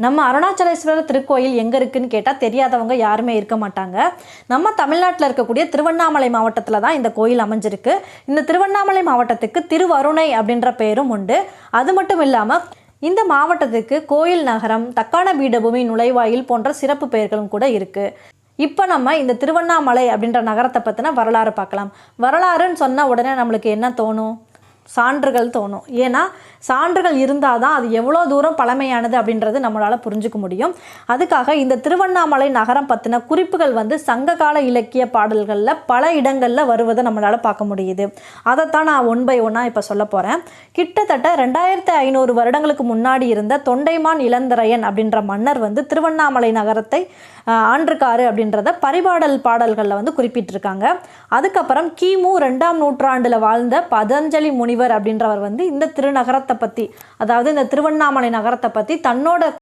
நம்ம அருணாச்சலேஸ்வரர் திருக்கோயில் எங்கே இருக்குதுன்னு கேட்டால் தெரியாதவங்க யாருமே இருக்க மாட்டாங்க. நம்ம தமிழ்நாட்டில் இருக்கக்கூடிய திருவண்ணாமலை மாவட்டத்தில் தான் இந்த கோயில் அமைஞ்சிருக்கு. இந்த திருவண்ணாமலை மாவட்டத்துக்கு திருவருணை அப்படின்ற பெயரும் உண்டு. அது மட்டும் இல்லாமல் இந்த மாவட்டத்துக்கு கோயில் நகரம், தக்கான பீடபூமி, நுழைவாயில் போன்ற சிறப்பு பெயர்களும் கூட இருக்குது. இப்போ நம்ம இந்த திருவண்ணாமலை அப்படின்ற நகரத்தை பற்றின வரலாறு பார்க்கலாம். வரலாறுன்னு சொன்னால் உடனே நம்மளுக்கு என்ன தோணும்? சான்றுகள் தோணும். ஏன்னா சான்றுகள் இருந்தால் தான் அது எவ்வளோ தூரம் பழமையானது அப்படின்றது நம்மளால் புரிஞ்சுக்க முடியும். அதுக்காக இந்த திருவண்ணாமலை நகரம் பற்றின குறிப்புகள் சங்ககால இலக்கிய பாடல்களில் பல இடங்களில் வருவதை நம்மளால் பார்க்க முடியுது. அதைத்தான் நான் ஒன் பை ஒன்னாக இப்போ சொல்ல போகிறேன். கிட்டத்தட்ட 2500 வருடங்களுக்கு முன்னாடி இருந்த தொண்டைமான் இளந்திரையன் அப்படின்ற மன்னர் திருவண்ணாமலை நகரத்தை ஆண்டிருக்காரு அப்படின்றத பரிபாடல் பாடல்களில் குறிப்பிட்டிருக்காங்க. அதுக்கப்புறம் கிமு 2ஆம் நூற்றாண்டில் வாழ்ந்த பதஞ்சலி முனிவர் அப்படின்றவர் இந்த திருநகரத்தை பற்றி, அதாவது இந்த திருவண்ணாமலை நகரத்தை பற்றி தன்னோட